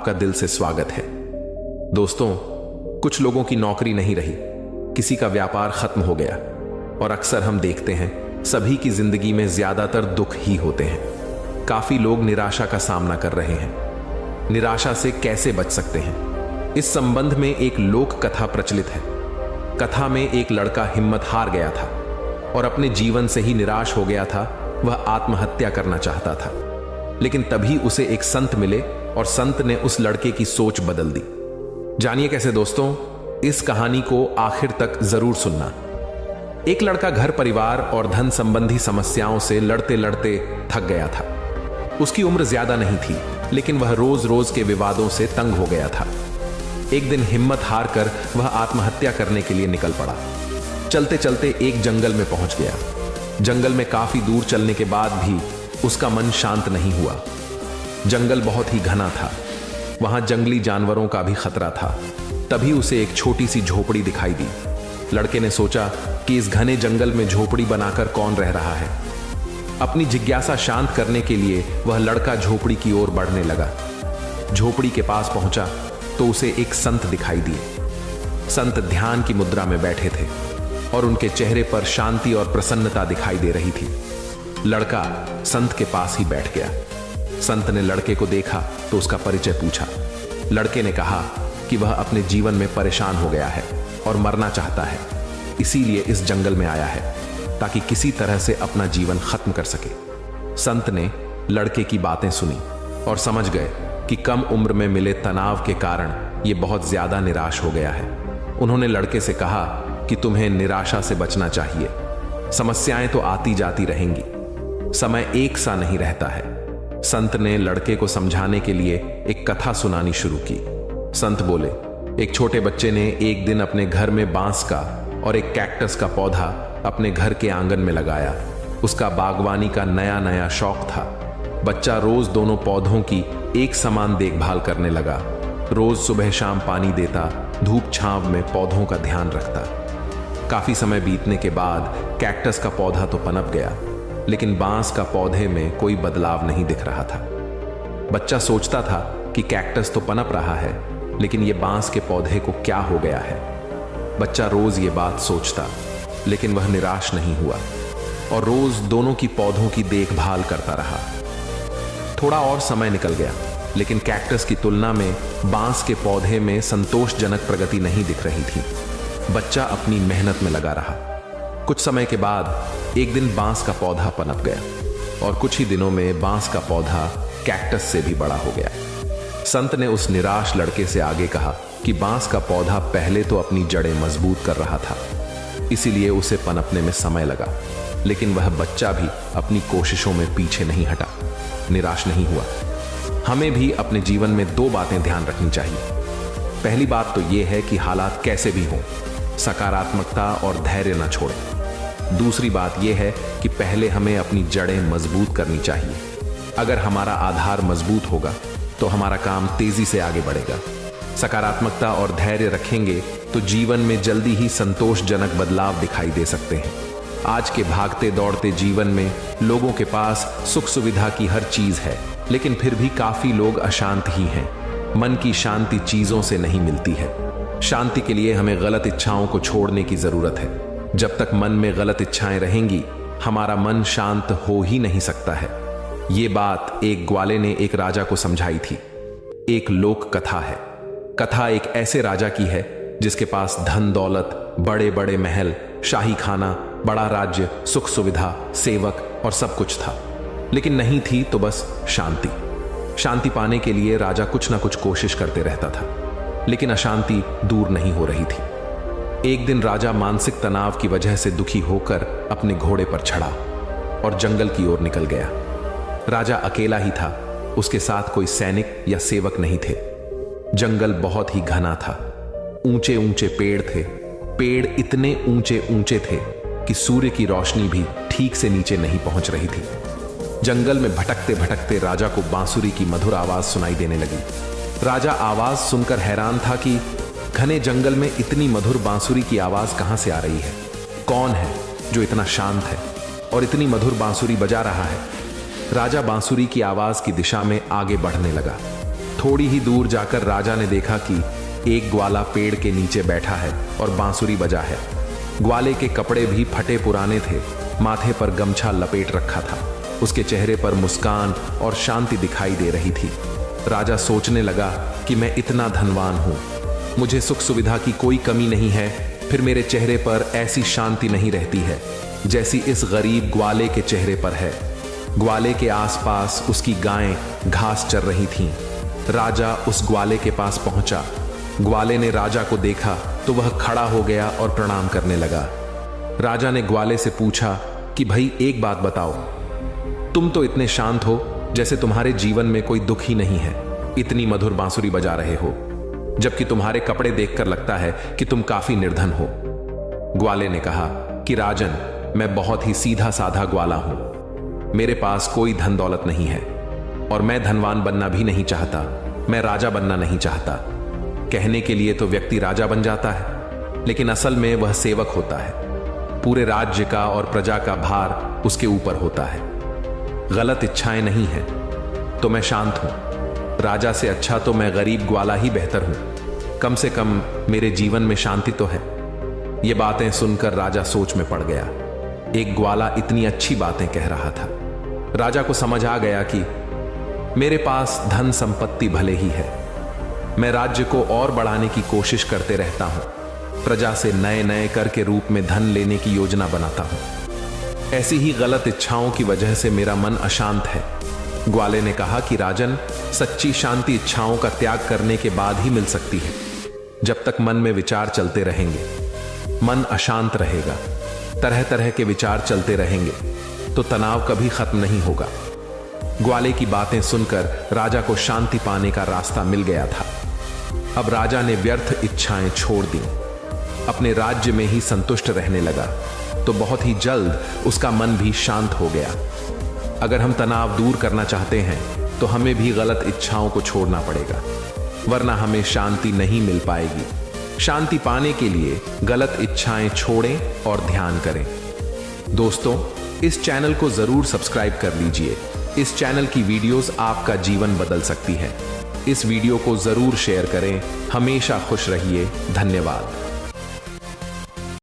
आपका दिल से स्वागत है। दोस्तों, कुछ लोगों की नौकरी नहीं रही, किसी का व्यापार खत्म हो गया और अक्सर हम देखते हैं सभी की जिंदगी में ज्यादातर दुख ही होते हैं। काफी लोग निराशा का सामना कर रहे हैं। निराशा से कैसे बच सकते हैं, इस संबंध में एक लोक कथा प्रचलित है। कथा में एक लड़का हिम्मत हार गया था और अपने जीवन से ही निराश हो गया था। वह आत्महत्या करना चाहता था, लेकिन तभी उसे एक संत मिले और संत ने उस लड़के की सोच बदल दी। जानिए कैसे दोस्तों, इस कहानी को आखिर तक जरूर सुनना। एक लड़का घर परिवार और धन संबंधी समस्याओं से लड़ते लड़ते थक गया था। उसकी उम्र ज्यादा नहीं थी, लेकिन वह रोज रोज के विवादों से तंग हो गया था। एक दिन हिम्मत हार कर वह आत्महत्या करने के लिए निकल पड़ा। चलते चलते एक जंगल में पहुंच गया। जंगल में काफी दूर चलने के बाद भी उसका मन शांत नहीं हुआ। जंगल बहुत ही घना था, वहां जंगली जानवरों का भी खतरा था। तभी उसे एक छोटी सी झोपड़ी दिखाई दी। लड़के ने सोचा कि इस घने जंगल में झोपड़ी बनाकर कौन रह रहा है। अपनी जिज्ञासा शांत करने के लिए वह लड़का झोपड़ी की ओर बढ़ने लगा। झोपड़ी के पास पहुंचा तो उसे एक संत दिखाई दिए। संत ध्यान की मुद्रा में बैठे थे और उनके चेहरे पर शांति और प्रसन्नता दिखाई दे रही थी। लड़का संत के पास ही बैठ गया। संत ने लड़के को देखा तो उसका परिचय पूछा। लड़के ने कहा कि वह अपने जीवन में परेशान हो गया है और मरना चाहता है, इसीलिए इस जंगल में आया है ताकि किसी तरह से अपना जीवन खत्म कर सके। संत ने लड़के की बातें सुनी और समझ गए कि कम उम्र में मिले तनाव के कारण यह बहुत ज्यादा निराश हो गया है। उन्होंने लड़के से कहा कि तुम्हें निराशा से बचना चाहिए। समस्याएं तो आती जाती रहेंगी, समय एक सा नहीं रहता है। संत ने लड़के को समझाने के लिए एक कथा सुनानी शुरू की। संत बोले, एक छोटे बच्चे ने एक दिन अपने घर में बांस का और एक कैक्टस का पौधा अपने घर के आंगन में लगाया। उसका बागवानी का नया नया शौक था। बच्चा रोज दोनों पौधों की एक समान देखभाल करने लगा। रोज सुबह शाम पानी देता, धूप छांव में पौधों का ध्यान रखता। काफी समय बीतने के बाद कैक्टस का पौधा तो पनप गया, लेकिन बांस का पौधे में कोई बदलाव नहीं दिख रहा था। बच्चा सोचता था कि कैक्टस तो पनप रहा है, लेकिन ये बांस के पौधे को क्या हो गया है। बच्चा रोज ये बात सोचता, लेकिन वह निराश नहीं हुआ और रोज दोनों की पौधों की देखभाल करता रहा। थोड़ा और समय निकल गया, लेकिन कैक्टस की तुलना में बांस के पौधे में संतोषजनक प्रगति नहीं दिख रही थी। बच्चा अपनी मेहनत में लगा रहा। कुछ समय के बाद एक दिन बांस का पौधा पनप गया और कुछ ही दिनों में बांस का पौधा कैक्टस से भी बड़ा हो गया। संत ने उस निराश लड़के से आगे कहा कि बांस का पौधा पहले तो अपनी जड़ें मजबूत कर रहा था, इसीलिए उसे पनपने में समय लगा, लेकिन वह बच्चा भी अपनी कोशिशों में पीछे नहीं हटा, निराश नहीं हुआ। हमें भी अपने जीवन में दो बातें ध्यान रखनी चाहिए। पहली बात तो यह है कि हालात कैसे भी हों, सकारात्मकता और धैर्य न छोड़ें। दूसरी बात यह है कि पहले हमें अपनी जड़ें मजबूत करनी चाहिए। अगर हमारा आधार मजबूत होगा तो हमारा काम तेजी से आगे बढ़ेगा। सकारात्मकता और धैर्य रखेंगे तो जीवन में जल्दी ही संतोषजनक बदलाव दिखाई दे सकते हैं। आज के भागते दौड़ते जीवन में लोगों के पास सुख सुविधा की हर चीज है, लेकिन फिर भी काफी लोग अशांत ही हैं। मन की शांति चीजों से नहीं मिलती है। शांति के लिए हमें गलत इच्छाओं को छोड़ने की जरूरत है। जब तक मन में गलत इच्छाएं रहेंगी, हमारा मन शांत हो ही नहीं सकता है। ये बात एक ग्वाले ने एक राजा को समझाई थी। एक लोक कथा है। कथा एक ऐसे राजा की है जिसके पास धन दौलत, बड़े बड़े महल, शाही खाना, बड़ा राज्य, सुख सुविधा, सेवक और सब कुछ था, लेकिन नहीं थी तो बस शांति। शांति पाने के लिए राजा कुछ ना कुछ कोशिश करते रहता था, लेकिन अशांति दूर नहीं हो रही थी। एक दिन राजा मानसिक तनाव की वजह से दुखी होकर अपने घोड़े पर चढ़ा और जंगल की ओर निकल गया। राजा अकेला ही था, उसके साथ कोई सैनिक या सेवक नहीं थे। जंगल बहुत ही घना था। ऊंचे ऊंचे पेड़ थे। पेड़ इतने ऊंचे ऊंचे थे कि सूर्य की रोशनी भी ठीक से नीचे नहीं पहुंच रही थी। जंगल में भटकते भटकते राजा को बांसुरी की मधुर आवाज सुनाई देने लगी। राजा आवाज सुनकर हैरान था कि घने जंगल में इतनी मधुर बांसुरी की आवाज कहां से आ रही है। कौन है जो इतना शांत है और इतनी मधुर बांसुरी बजा रहा है। राजा बांसुरी की आवाज की दिशा में आगे बढ़ने लगा थोड़ी ही दूर जाकर राजा ने देखा कि एक ग्वाला पेड़ के नीचे बैठा है और बांसुरी बजा है। ग्वाले के कपड़े भी फटे पुराने थे, माथे पर गमछा लपेट रखा था। उसके चेहरे पर मुस्कान और शांति दिखाई दे रही थी। राजा सोचने लगा कि मैं इतना धनवान हूं, मुझे सुख सुविधा की कोई कमी नहीं है, फिर मेरे चेहरे पर ऐसी शांति नहीं रहती है जैसी इस गरीब ग्वाले के चेहरे पर है। ग्वाले के आसपास उसकी गायें घास चर रही थीं। राजा उस ग्वाले के पास पहुंचा। ग्वाले ने राजा को देखा तो वह खड़ा हो गया और प्रणाम करने लगा। राजा ने ग्वाले से पूछा कि भाई एक बात बताओ, तुम तो इतने शांत हो जैसे तुम्हारे जीवन में कोई दुख ही नहीं है, इतनी मधुर बांसुरी बजा रहे हो, जबकि तुम्हारे कपड़े देखकर लगता है कि तुम काफी निर्धन हो। ग्वाले ने कहा कि राजन, मैं बहुत ही सीधा साधा ग्वाला हूं, मेरे पास कोई धन दौलत नहीं है और मैं धनवान बनना भी नहीं चाहता, मैं राजा बनना नहीं चाहता। कहने के लिए तो व्यक्ति राजा बन जाता है, लेकिन असल में वह सेवक होता है। पूरे राज्य का और प्रजा का भार उसके ऊपर होता है। गलत इच्छाएं नहीं है तो मैं शांत हूं। राजा से अच्छा तो मैं गरीब ग्वाला ही बेहतर हूं, कम से कम मेरे जीवन में शांति तो है। ये बातें सुनकर राजा सोच में पड़ गया। एक ग्वाला इतनी अच्छी बातें कह रहा था। राजा को समझ आ गया कि मेरे पास धन संपत्ति भले ही है, मैं राज्य को और बढ़ाने की कोशिश करते रहता हूं, प्रजा से नए नए कर के रूप में धन लेने की योजना बनाता हूं। ऐसी ही गलत इच्छाओं की वजह से मेरा मन अशांत है। ग्वाले ने कहा कि राजन, सच्ची शांति इच्छाओं का त्याग करने के बाद ही मिल सकती है। जब तक मन में विचार चलते रहेंगे, मन अशांत रहेगा, तरह तरह के विचार चलते रहेंगे तो तनाव कभी खत्म नहीं होगा। ग्वाले की बातें सुनकर राजा को शांति पाने का रास्ता मिल गया था। अब राजा ने व्यर्थ इच्छाएं छोड़ दी, अपने राज्य में ही संतुष्ट रहने लगा, तो बहुत ही जल्द उसका मन भी शांत हो गया। अगर हम तनाव दूर करना चाहते हैं तो हमें भी गलत इच्छाओं को छोड़ना पड़ेगा, वरना हमें शांति नहीं मिल पाएगी। शांति पाने के लिए गलत इच्छाएं छोड़ें और ध्यान करें। दोस्तों, इस चैनल को जरूर सब्सक्राइब कर लीजिए। इस चैनल की वीडियोस आपका जीवन बदल सकती है। इस वीडियो को जरूर शेयर करें। हमेशा खुश रहिए। धन्यवाद।